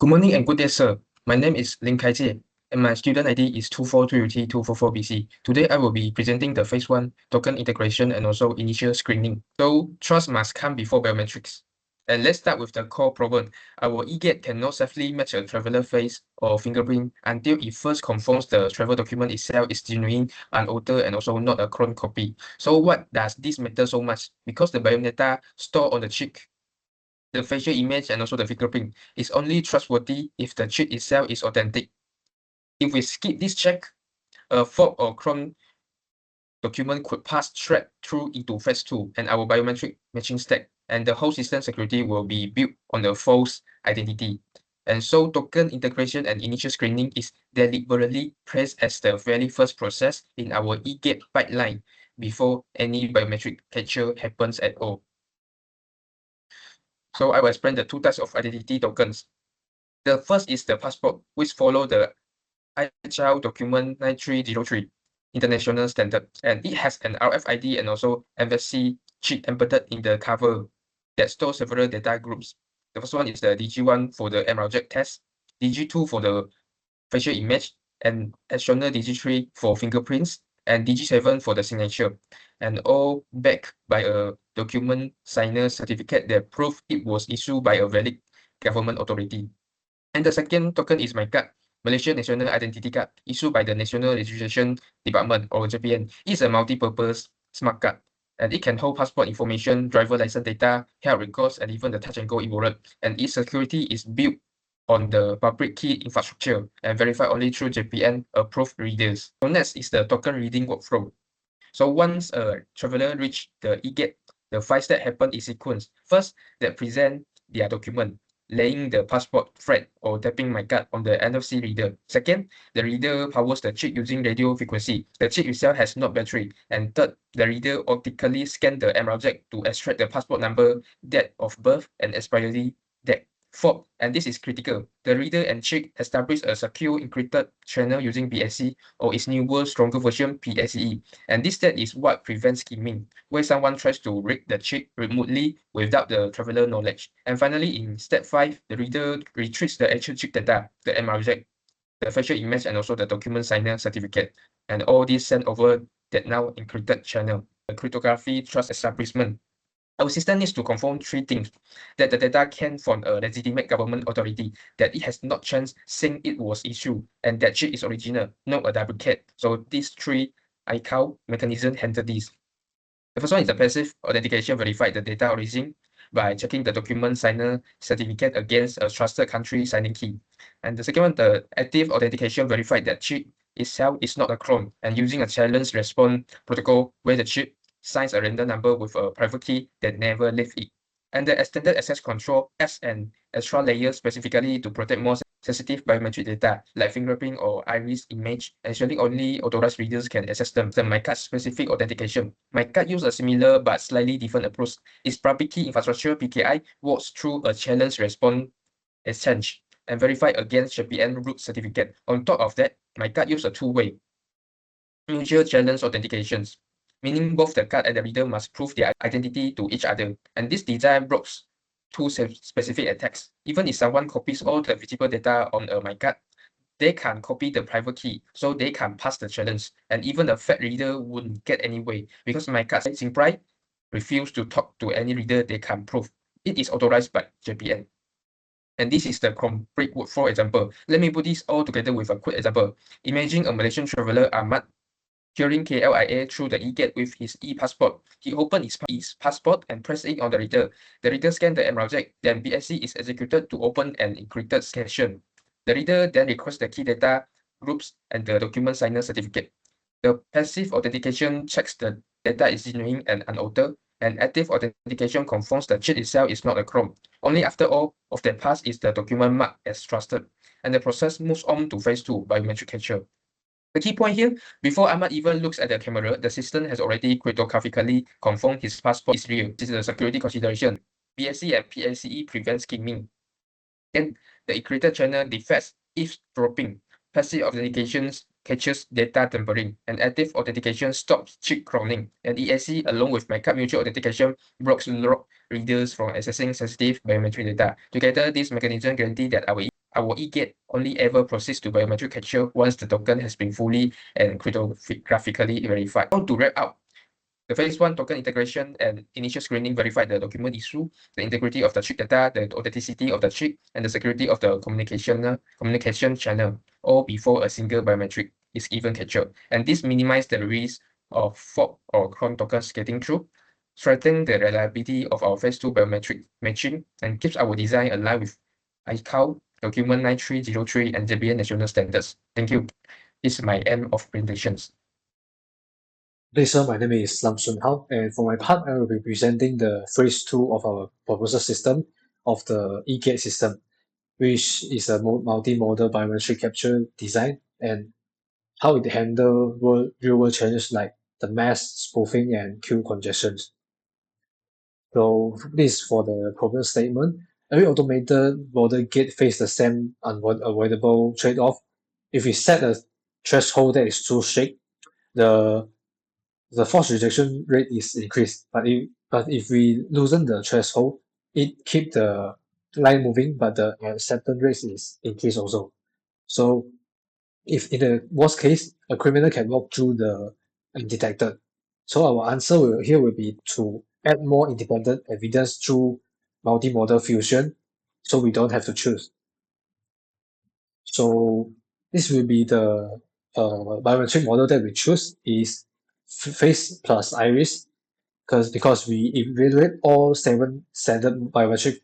Good morning and good day, sir. My name is Lin Kai-jie, and my student ID is 243T244BC. Today, I will be presenting the Phase 1 token integration and also initial screening. So, trust must come before biometrics. And let's start with the core problem. Our eGate cannot safely match a traveler face or fingerprint until it first confirms the travel document itself is genuine, unaltered, and also not a clone copy. So, what does this matter so much? Because the biodata stored on the chip, the facial image and also the fingerprint is only trustworthy if the chip itself is authentic. If we skip this check, a fork or clone document could pass straight through into phase 2 and our biometric matching stack, and the whole system security will be built on a false identity. And so token integration and initial screening is deliberately placed as the very first process in our eGate pipeline before any biometric capture happens at all. So I will explain the two types of identity tokens. The first is the passport, which follow the IHL document 9303 international standard, and it has an RFID and also MFC chip embedded in the cover that stores several data groups. The first one is the DG1 for the MR object test, DG2 for the facial image, and external DG3 for fingerprints, and DG7 for the signature, and all backed by a document signer certificate that prove it was issued by a valid government authority. And the second token is my card, Malaysia National Identity Card, issued by the National Registration Department or JPN. It's a multi-purpose smart card, and it can hold passport information, driver license data, health records, and even the touch and go e-wallet. And its security is built on the public key infrastructure and verified only through JPN approved readers. So next is the token reading workflow. So once a traveler reach the eGate, the 5-step happen in sequence. First, they present their document, laying the passport thread or tapping my card on the NFC reader. Second, the reader powers the chip using radio frequency. The chip itself has no battery. And third, the reader optically scans the MR object to extract the passport number, date of birth, and expiry date. Fourth, and this is critical, the reader and chip establish a secure encrypted channel using BSC or its newer, stronger version PSE. And this step is what prevents skimming, where someone tries to read the chip remotely without the traveler knowledge. And finally, in step 5, the reader retrieves the actual chip data, the MR object, the facial image, and also the document signer certificate. And all this sent over that now encrypted channel. The cryptography trust establishment. Our system needs to confirm 3 things: that the data came from a legitimate government authority, that it has not changed since it was issued, and that chip is original, not a duplicate. So these 3 ICAO mechanisms handle this. The first one is the passive authentication, verify the data origin by checking the document signer certificate against a trusted country signing key. And the second one, the active authentication, verify that chip itself is not a clone, and using a challenge response protocol where the chip signs a random number with a private key that never leaves it. And the extended access control adds an extra layer specifically to protect more sensitive biometric data like fingerprint or iris image, ensuring only authorized readers can access them. The MyCard specific authentication. MyCard uses a similar but slightly different approach. Its public key infrastructure (PKI) works through a challenge response exchange and verify against JPN root certificate. On top of that, MyCard uses a two-way mutual challenge authentications, meaning both the card and the reader must prove their identity to each other. And this design blocks 2 specific attacks. Even if someone copies all the visible data on a MyCard, they can copy the private key, so they can pass the challenge. And even the fat reader wouldn't get anyway, because MyCard simply refuse to talk to any reader they can prove it is authorized by JPN. And this is the complete workflow example. Let me put this all together with a quick example. Imagine a Malaysian traveler, Ahmad, during KLIA through the eGate with his e-passport. He opened his passport and pressed it on the reader. The reader scanned the MR object, then BSC is executed to open an encrypted session. The reader then requests the key data groups and the document signer certificate. The passive authentication checks the data is genuine and unaltered, and active authentication confirms the chip itself is not a clone. Only after all of that pass is the document marked as trusted, and the process moves on to phase 2, biometric capture. The key point here, before Ahmad even looks at the camera, the system has already cryptographically confirmed his passport is real. This is a security consideration. BSC and PSE prevent skimming. Then the encrypted channel defects eavesdropping. Passive authentication catches data tampering, and active authentication stops chip cloning. And ESC, along with MyCard mutual authentication, blocks readers from accessing sensitive biometric data. Together, this mechanism guarantee that our our e-gate only ever proceeds to biometric capture once the token has been fully and cryptographically verified. Now to wrap up, the phase 1 token integration and initial screening verified the document issue, the integrity of the chip data, the authenticity of the chip, and the security of the communication channel, all before a single biometric is even captured. And this minimizes the risk of fork or clone tokens getting through, strengthening the reliability of our phase 2 biometric matching, and keeps our design aligned with ICAO document 9303 and JBN national standards. Thank you. This is my end of presentations. Hey sir, my name is Lam Sun Hao, and for my part, I will be presenting the phase 2 of our proposal system of the e-gate system, which is a multi-modal biometric capture design and how it handle real-world challenges like the mass spoofing and queue congestions. So this is for the problem statement. Every automated border gate face the same unavoidable trade-off. If we set a threshold that is too strict, the force rejection rate is increased. But if we loosen the threshold, it keep the line moving, but the acceptance rate is increased also. So if in the worst case, a criminal can walk through the undetected. So our answer will be to add more independent evidence through multimodal fusion, so we don't have to choose. So this will be the biometric model that we choose is face plus iris, because we evaluate all 7 standard biometric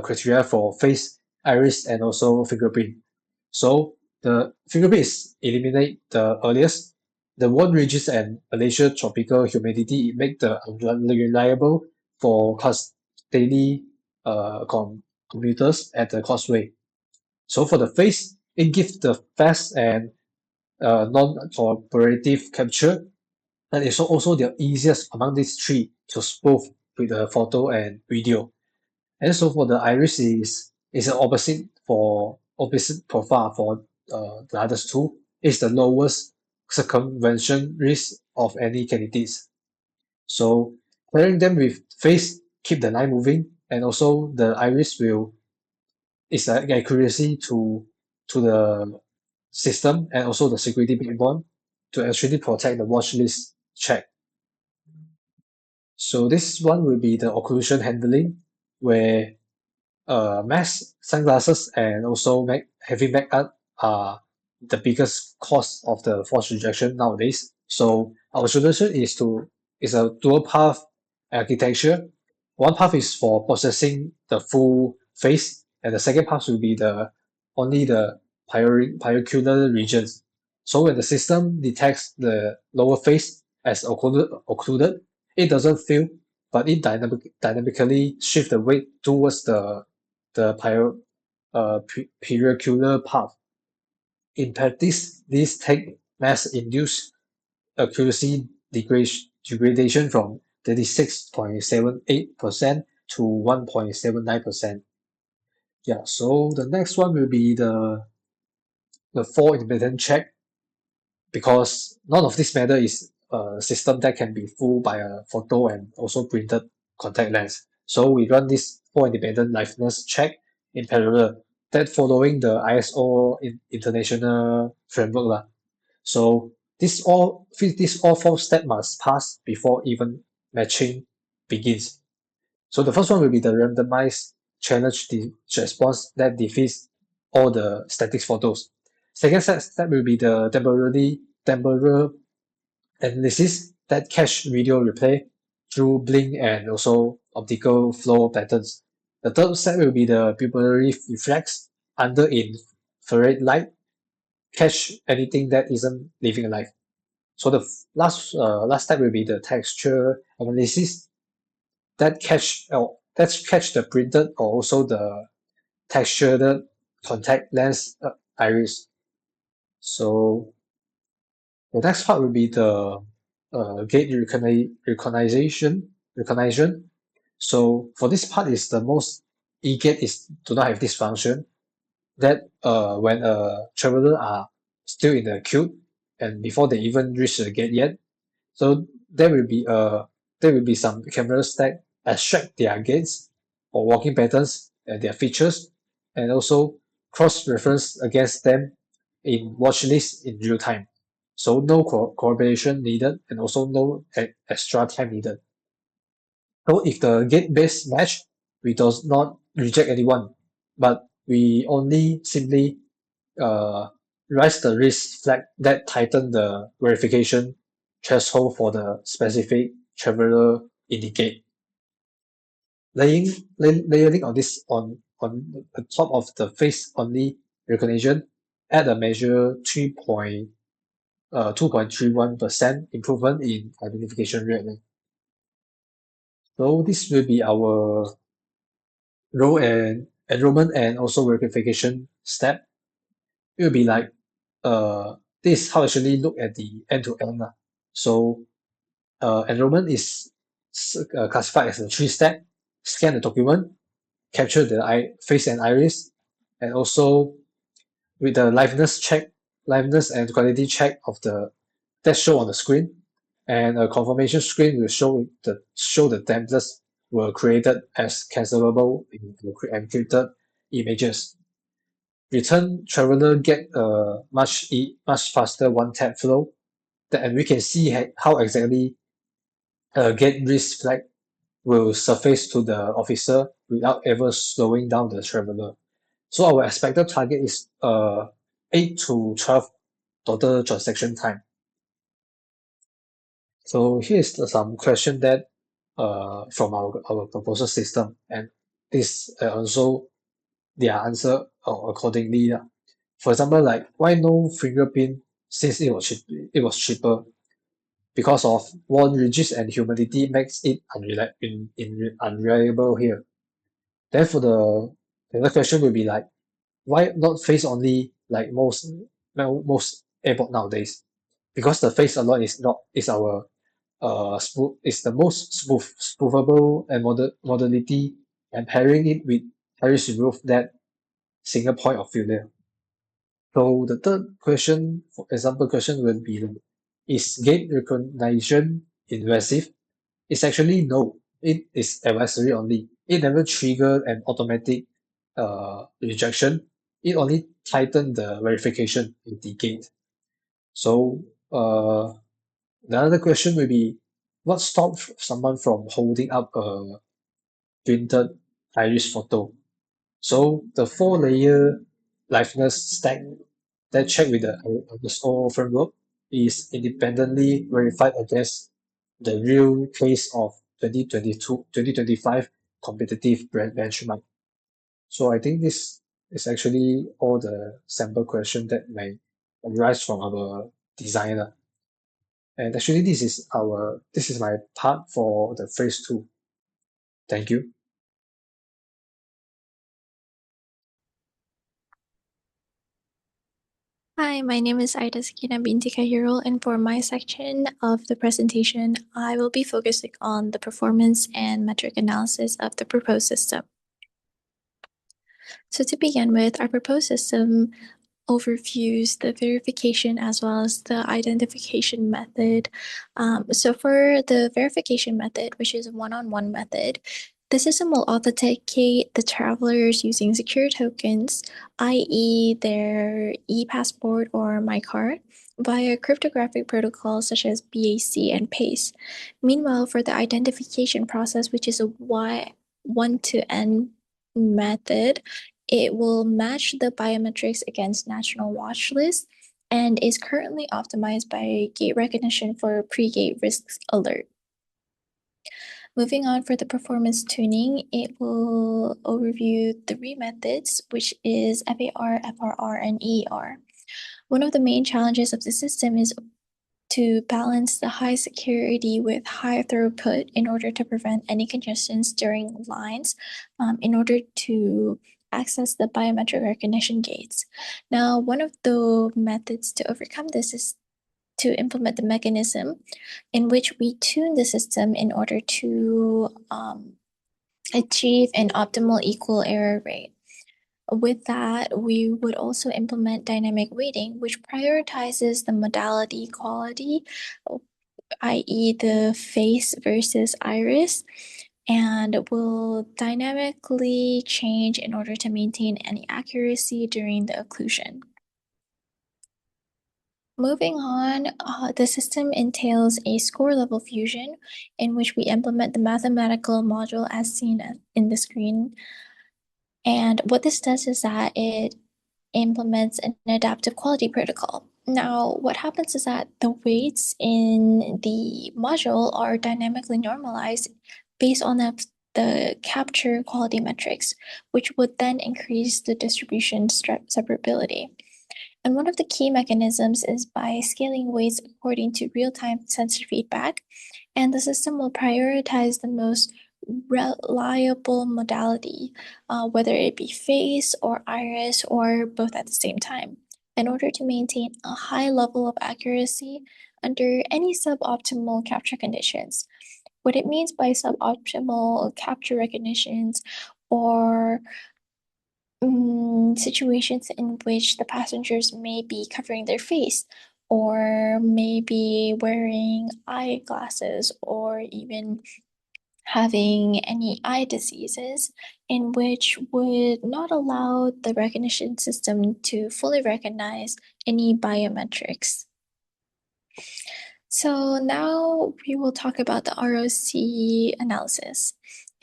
criteria for face, iris, and also fingerprint. So the fingerprint is eliminate the earliest. The warm ridges and Malaysia tropical humidity make the unreliable for daily commuters at the causeway. So for the face, it gives the fast and non-cooperative capture, and it's also the easiest among these three to spoof with the photo and video. And so for the iris is an opposite profile for the others two. It's the lowest circumvention risk of any candidates. So pairing them with face keep the line moving, and also the iris will is the accuracy to the system and also the security backbone to actually protect the watch list check. So this one will be the occlusion handling, where mask, sunglasses, and also heavy makeup are the biggest cause of the force rejection nowadays. So our solution is a dual path architecture. One path is for processing the full face, and the second path will be only the periocular regions. So when the system detects the lower face as occluded, it doesn't feel, but it dynamically shift the weight towards the periocular path. In practice, this take mass-induced accuracy degradation from 36.78% to 1.79%. Yeah, so the next one will be the fall independent check, because none of this matter is a system that can be fooled by a photo and also printed contact lens. So we run this fall independent liveness check in parallel, that following the ISO international framework lah. So this all 4 steps must pass before even matching begins. So the first one will be the randomized challenge response that defeats all the static photos. Second step will be the temporal analysis that cache video replay through blink and also optical flow patterns. The third step will be the pupillary reflex under infrared light, catch anything that isn't living alive. So the last step will be the texture analysis that catch the printed or also the textured contact lens iris. So the next part will be the gate recognition. So for this part is the most e-gate is do not have this function, that when a traveler are still in the queue and before they even reach the gate yet, so there will be some cameras that extract their gates or walking patterns and their features, and also cross-reference against them in watch lists in real time. So no correlation needed and also no extra time needed. So if the gate-based match, we does not reject anyone, but we only simply uh, raise the risk flag that tighten the verification threshold for the specific traveler in the gate. Layering on this on the top of the face only recognition, add a measure 2.31% improvement in identification rate. So this will be our role and enrollment and also verification step. It will be like this is how actually look at the end to end. So enrollment is classified as a three-step: scan the document, capture the face and iris, and also with the liveness and quality check of the that show on the screen, and a confirmation screen will show the templates were created as cancelable in encrypted images. Return traveler get a much faster one tap flow, and we can see how exactly a get risk flag will surface to the officer without ever slowing down the traveler. So our expected target is 8 to 12 total transaction time. So here's some question that from our proposal system, and this also their answer accordingly. For example, like why no fingerprint since it was cheaper because of one rigid and humidity makes it unreliable here. Then for the other question will be like why not face only like most airport nowadays? Because the face alone is our is the most spoofable and modality, and pairing it with Harris remove that single point of failure. So the third question, for example question will be like, is gate recognition invasive? It's actually no. It is advisory only. It never trigger an automatic rejection. It only tighten the verification in the gate. So the other question will be, what stops someone from holding up a printed iris photo? So the four-layer liveness stack that check with the underscore framework is independently verified against the real case of 2025 competitive brand benchmark. So I think this is actually all the sample question that may arise from our designer. And actually this is my part for the phase two. Thank you. Hi, my name is Aida Sakina binti Kahirul, and for my section of the presentation, I will be focusing on the performance and metric analysis of the proposed system. So to begin with, our proposed system overviews the verification as well as the identification method. So for the verification method, which is a one-on-one method, the system will authenticate the travelers using secure tokens, i.e. their e-passport or MyCard, via cryptographic protocols such as BAC and PACE. Meanwhile, for the identification process, which is a one-to-N method, it will match the biometrics against national watch lists and is currently optimized by gate recognition for pre-gate risks alert. Moving on for the performance tuning, it will overview three methods, which is FAR, FRR, and ER. One of the main challenges of the system is to balance the high security with high throughput in order to prevent any congestions during lines, in order to access the biometric recognition gates. Now, one of the methods to overcome this is to implement the mechanism in which we tune the system in order to achieve an optimal equal error rate. With that, we would also implement dynamic weighting, which prioritizes the modality quality, i.e. the face versus iris, and will dynamically change in order to maintain any accuracy during the occlusion. Moving on, the system entails a score level fusion in which we implement the mathematical module as seen in the screen. And what this does is that it implements an adaptive quality protocol. Now, what happens is that the weights in the module are dynamically normalized based on the capture quality metrics, which would then increase the distribution separability. And one of the key mechanisms is by scaling weights according to real-time sensor feedback, and the system will prioritize the most reliable modality, whether it be face or iris or both at the same time, in order to maintain a high level of accuracy under any suboptimal capture conditions. What it means by suboptimal capture recognitions or situations in which the passengers may be covering their face or maybe wearing eyeglasses or even having any eye diseases, in which would not allow the recognition system to fully recognize any biometrics. So now we will talk about the ROC analysis.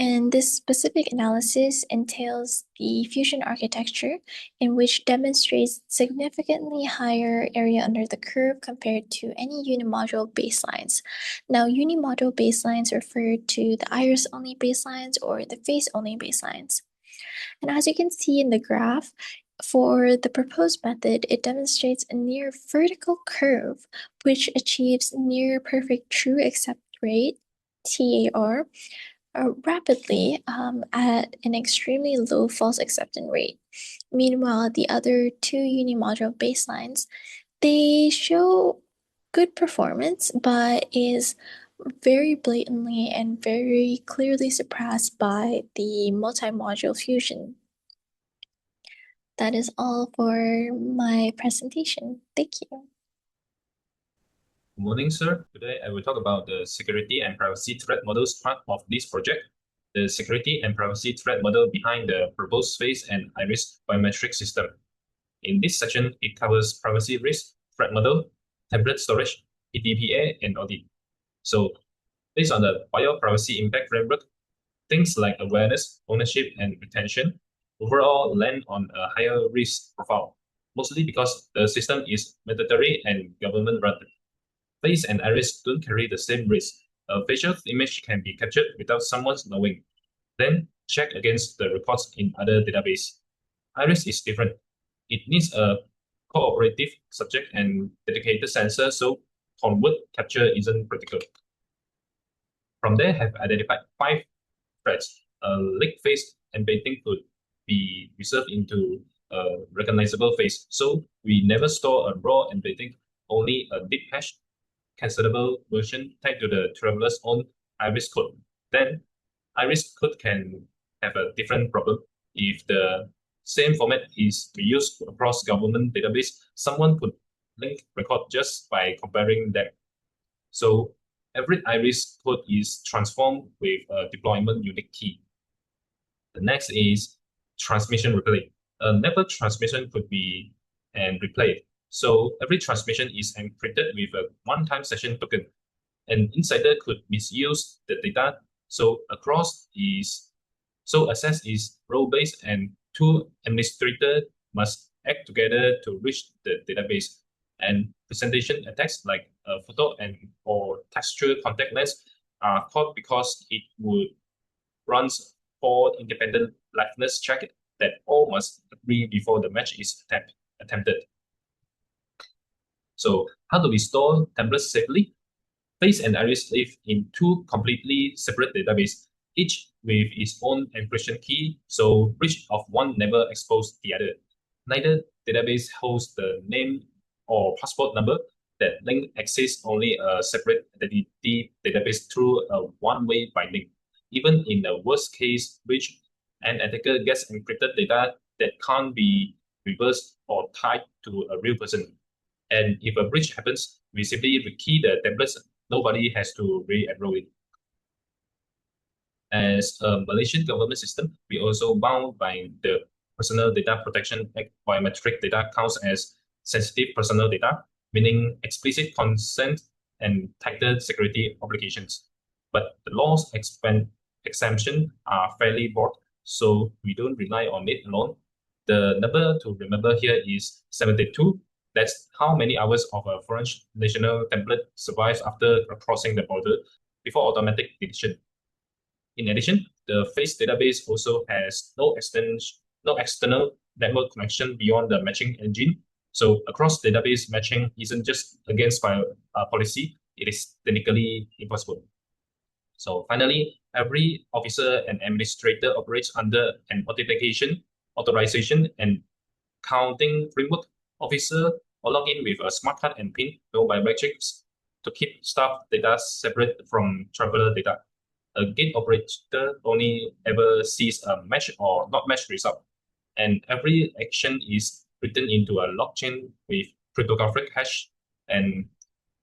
And this specific analysis entails the fusion architecture, in which demonstrates significantly higher area under the curve compared to any unimodule baselines. Now, unimodule baselines refer to the iris-only baselines or the face-only baselines. And as you can see in the graph, for the proposed method, it demonstrates a near vertical curve, which achieves near perfect true accept rate, TAR, rapidly at an extremely low false acceptance rate. Meanwhile, the other two unimodule baselines, they show good performance, but is very blatantly and very clearly surpassed by the multi-module fusion. That is all for my presentation. Thank you. Good morning, sir. Today I will talk about the security and privacy threat models part of this project. The security and privacy threat model behind the proposed face and iris biometric system. In this section, it covers privacy risk, threat model, template storage, PDPA, and audit. So, based on the bioprivacy impact framework, things like awareness, ownership, and retention overall land on a higher risk profile, mostly because the system is mandatory and government-run. Face and iris don't carry the same risk. A facial image can be captured without someone knowing, then check against the records in other databases. Iris is different. It needs a cooperative subject and dedicated sensor, so convert capture isn't practical. From there, have identified 5 threats. A linked face embedding could be reserved into a recognizable face, so we never store a raw embedding, only a deep hash cancelable version tied to the traveler's own iris code. Then, iris code can have a different problem. If the same format is reused across government database, someone could link record just by comparing them. So every iris code is transformed with a deployment unique key. The next is transmission replay. A network transmission could be and replayed. So every transmission is encrypted with a one-time session token. An insider could misuse the data. So access is role-based and 2 administrators must act together to reach the database. And presentation attacks like photo and or textual contact lens are caught because it would runs 4 independent liveness check that all must agree before the match is attempted. So how do we store templates safely? Face and iris live in 2 completely separate databases, each with its own encryption key, so breach of one never expose the other. Neither database holds the name or passport number. That link exists only a separate identity database through a one-way binding. Even in the worst case breach, an attacker gets encrypted data that can't be reversed or tied to a real person. And if a breach happens, we simply rekey the templates. Nobody has to re-enroll it. As a Malaysian government system, we also bound by the Personal Data Protection Act. Biometric data counts as sensitive personal data, meaning explicit consent and tighter security obligations. But the law's exemption are fairly broad, so we don't rely on it alone. The number to remember here is 72. That's how many hours of a foreign national template survives after crossing the border before automatic deletion. In addition, the face database also has no external network connection beyond the matching engine. So across database matching isn't just against policy, it is technically impossible. So finally, every officer and administrator operates under an authentication, authorization, and counting framework. Officer or log in with a smart card and PIN, no biometrics, to keep staff data separate from traveler data. A gate operator only ever sees a match or not match result, and every action is written into a blockchain with cryptographic hash and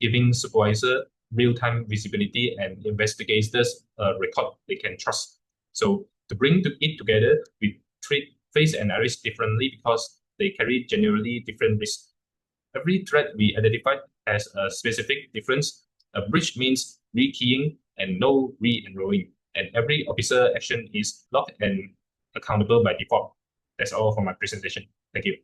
giving supervisor real-time visibility and investigators a record they can trust. So to bring it together, we treat face and iris differently because they carry generally different risks. Every threat we identified has a specific difference. A breach means rekeying and no re-enrolling. And every officer action is logged and accountable by default. That's all for my presentation. Thank you.